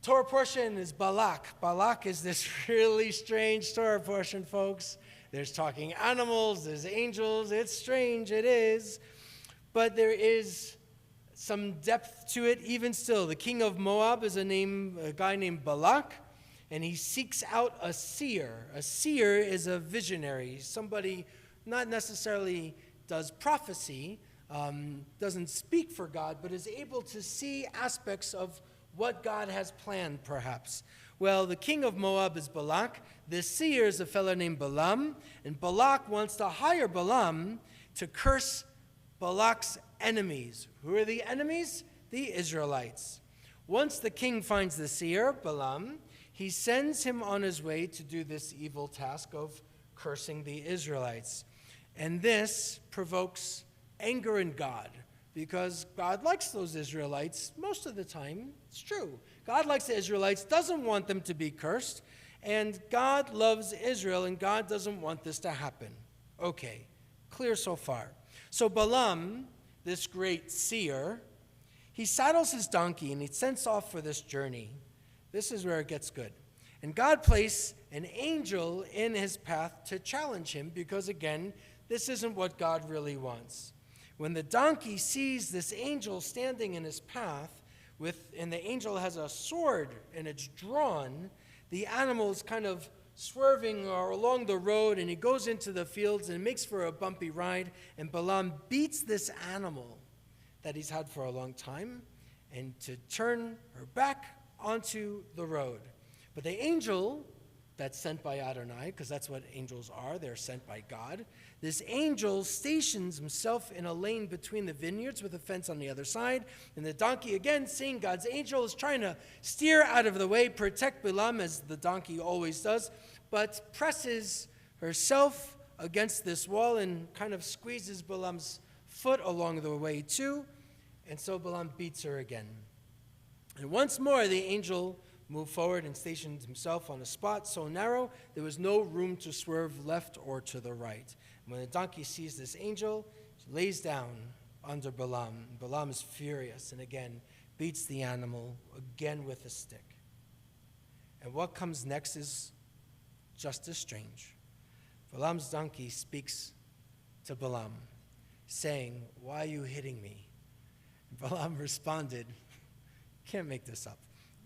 Torah portion is Balak. Balak is this really strange Torah portion, folks. There's talking animals, there's angels. It's strange, it is. But there is some depth to it even still. The king of Moab is a guy named Balak, and he seeks out a seer. A seer is a visionary, somebody not necessarily does prophecy, doesn't speak for God, but is able to see aspects of what God has planned, perhaps. Well, the king of Moab is Balak. The seer is a fellow named Balaam, and Balak wants to hire Balaam to curse Balak's enemies. Who are the enemies? The Israelites. Once the king finds the seer, Balaam, he sends him on his way to do this evil task of cursing the Israelites. And this provokes anger in God, because God likes those Israelites most of the time. It's true. God likes the Israelites, doesn't want them to be cursed, and God loves Israel, and God doesn't want this to happen. Okay, clear so far. So Balaam, this great seer, he saddles his donkey, and he sets off for this journey. This is where it gets good. And God placed an angel in his path to challenge him, because again, this isn't what God really wants. When the donkey sees this angel standing in his path, and the angel has a sword and it's drawn, the animal is kind of swerving along the road, and he goes into the fields and makes for a bumpy ride, and Balaam beats this animal that he's had for a long time and to turn her back onto the road. But the angel that's sent by Adonai, because that's what angels are, they're sent by God. This angel stations himself in a lane between the vineyards with a fence on the other side. And the donkey, again, seeing God's angel, is trying to steer out of the way, protect Balaam, as the donkey always does, but presses herself against this wall and kind of squeezes Balaam's foot along the way too. And so Balaam beats her again. And once more, the angel moved forward and stationed himself on a spot so narrow there was no room to swerve left or to the right. And when the donkey sees this angel, she lays down under Balaam. Balaam is furious and again beats the animal again with a stick. And what comes next is just as strange. Balaam's donkey speaks to Balaam, saying, "Why are you hitting me?" And Balaam responded, can't make this up.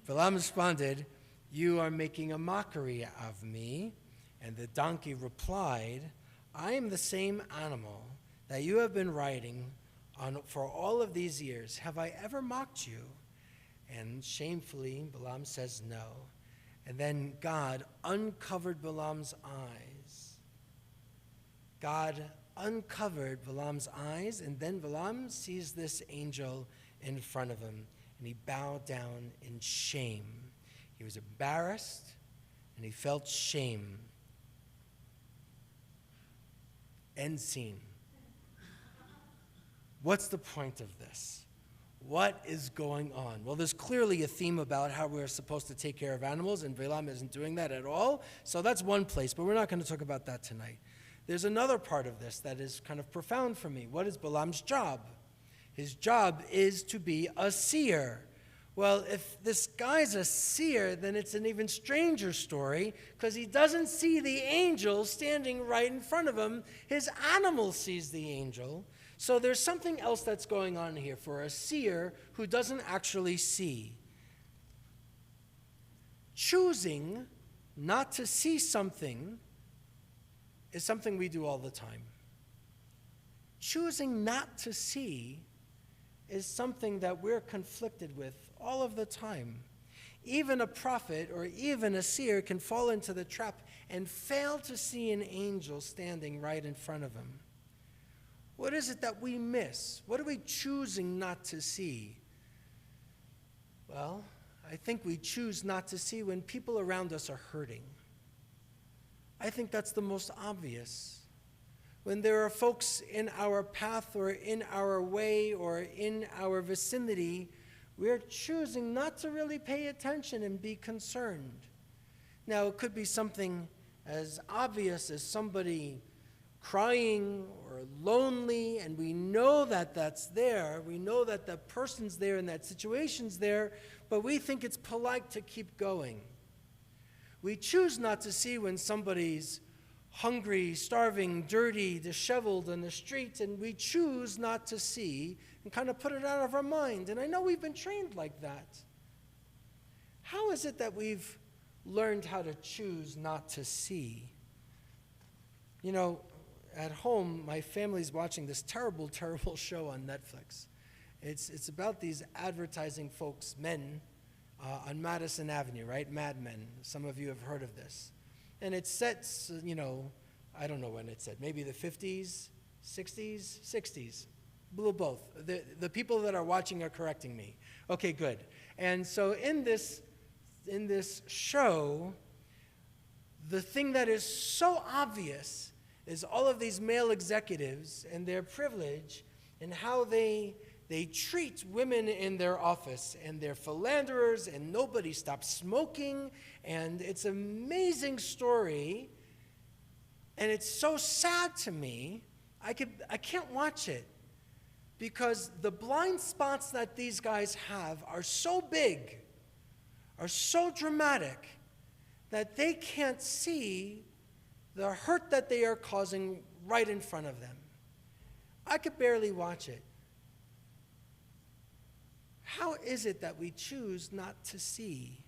Balaam responded, "You are making a mockery of me." And the donkey replied, "I am the same animal that you have been riding on for all of these years. Have I ever mocked you?" And shamefully, Balaam says no. And then God uncovered Balaam's eyes. God uncovered Balaam's eyes, and then Balaam sees this angel in front of him. And he bowed down in shame. He was embarrassed, and he felt shame. End scene. What's the point of this? What is going on? Well, there's clearly a theme about how we're supposed to take care of animals, and Balaam isn't doing that at all. So that's one place, but we're not going to talk about that tonight. There's another part of this that is kind of profound for me. What is Balaam's job? His job is to be a seer. Well, if this guy's a seer, then it's an even stranger story, because he doesn't see the angel standing right in front of him. His animal sees the angel. So there's something else that's going on here for a seer who doesn't actually see. Choosing not to see something is something we do all the time. Choosing not to see is something that we're conflicted with all of the time. Even a prophet or even a seer can fall into the trap and fail to see an angel standing right in front of him. What is it that we miss? What are we choosing not to see? Well, I think we choose not to see when people around us are hurting. I think that's the most obvious. When there are folks in our path or in our way or in our vicinity, we're choosing not to really pay attention and be concerned. Now, it could be something as obvious as somebody crying or lonely, and we know that that's there. We know that the person's there and that situation's there, but we think it's polite to keep going. We choose not to see when somebody's hungry, starving, dirty, disheveled on the street, and we choose not to see and kind of put it out of our mind. And I know we've been trained like that. How is it that we've learned how to choose not to see? You know, at home, my family's watching this terrible, terrible show on Netflix. It's about these advertising folks, men, on Madison Avenue, right? Mad Men. Some of you have heard of this. And it sets, I don't know when it's set, maybe the 50s, 60s, 60s. Both. The people that are watching are correcting me. Okay, good. And so in this show, the thing that is so obvious is all of these male executives and their privilege and how they treat women in their office, and they're philanderers, and nobody stops smoking, and it's an amazing story, and it's so sad to me. I can't watch it because the blind spots that these guys have are so big, are so dramatic, that they can't see the hurt that they are causing right in front of them. I could barely watch it. How is it that we choose not to see?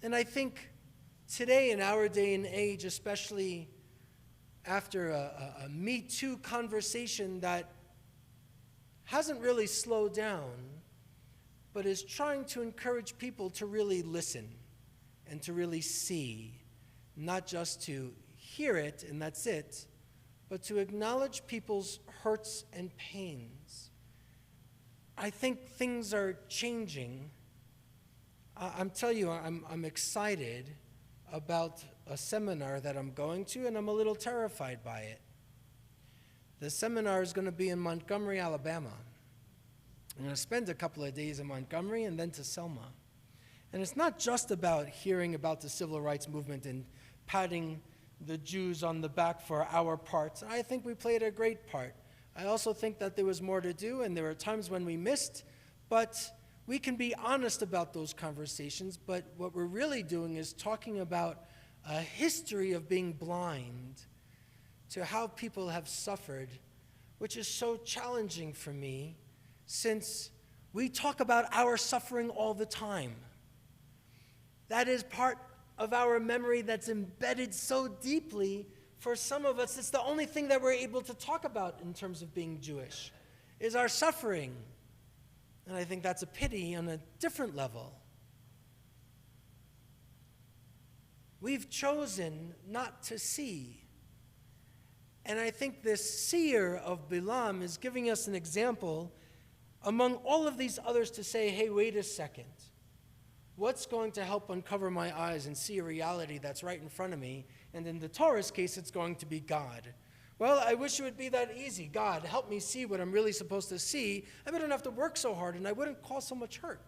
And I think today, in our day and age, especially after a Me Too conversation that hasn't really slowed down, but is trying to encourage people to really listen and to really see, not just to hear it and that's it, but to acknowledge people's hurts and pains. I think things are changing. I'm telling you, I'm excited about a seminar that I'm going to, and I'm a little terrified by it. The seminar is going to be in Montgomery, Alabama. I'm going to spend a couple of days in Montgomery and then to Selma. And it's not just about hearing about the civil rights movement and patting the Jews on the back for our parts. I think we played a great part. I also think that there was more to do, and there were times when we missed, but we can be honest about those conversations. But what we're really doing is talking about a history of being blind to how people have suffered, which is so challenging for me, since we talk about our suffering all the time. That is part of our memory that's embedded so deeply. For some of us, it's the only thing that we're able to talk about in terms of being Jewish, is our suffering. And I think that's a pity on a different level. We've chosen not to see. And I think this seer of Bilam is giving us an example among all of these others to say, hey, wait a second. What's going to help uncover my eyes and see a reality that's right in front of me? And in the Torah's case, it's going to be God. Well, I wish it would be that easy. God, help me see what I'm really supposed to see. I wouldn't have to work so hard, and I wouldn't cause so much hurt.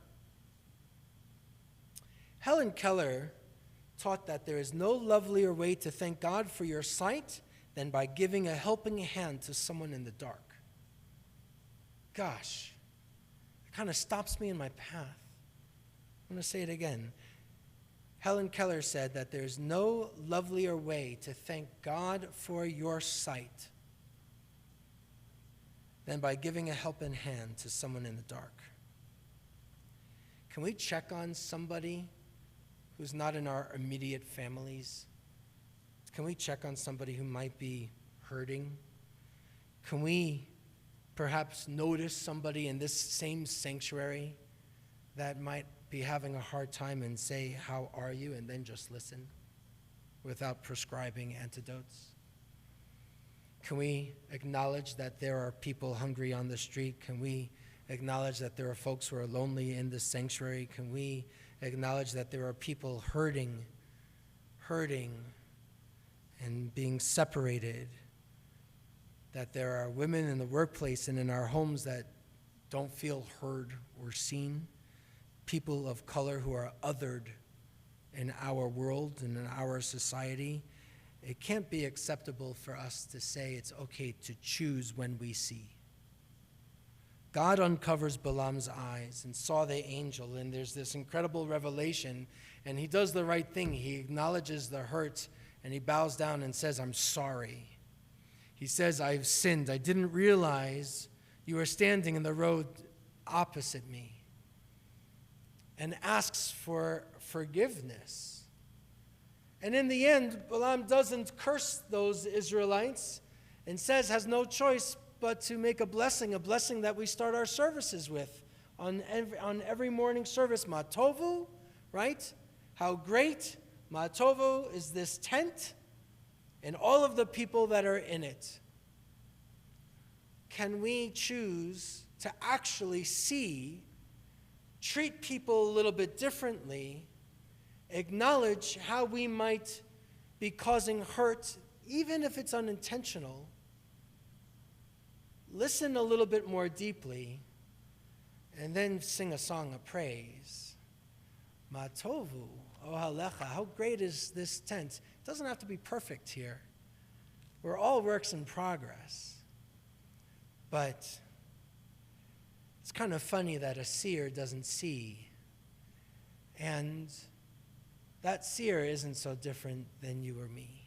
Helen Keller taught that there is no lovelier way to thank God for your sight than by giving a helping hand to someone in the dark. Gosh, it kind of stops me in my path. I'm going to say it again. Helen Keller said that there's no lovelier way to thank God for your sight than by giving a helping hand to someone in the dark. Can we check on somebody who's not in our immediate families? Can we check on somebody who might be hurting? Can we perhaps notice somebody in this same sanctuary that might be having a hard time and say, how are you? And then just listen without prescribing antidotes? Can we acknowledge that there are people hungry on the street? Can we acknowledge that there are folks who are lonely in this sanctuary? Can we acknowledge that there are people hurting and being separated? That there are women in the workplace and in our homes that don't feel heard or seen? People of color who are othered in our world and in our society. it can't be acceptable for us to say it's okay to choose when we see. God uncovers Balaam's eyes and saw the angel, and there's this incredible revelation, and he does the right thing. He acknowledges the hurt, and he bows down and says, I'm sorry. He says, I've sinned. I didn't realize you were standing in the road opposite me, and asks for forgiveness. And in the end, Balaam doesn't curse those Israelites and says has no choice but to make a blessing that we start our services with on every morning service. Matovu, right? How great Matovu is this tent and all of the people that are in it. Can we choose to actually see, treat people a little bit differently, acknowledge how we might be causing hurt, even if it's unintentional, listen a little bit more deeply, and then sing a song of praise. Matovu, ohalecha, how great is this tent? It doesn't have to be perfect here. We're all works in progress. But it's kind of funny that a seer doesn't see. And that seer isn't so different than you or me.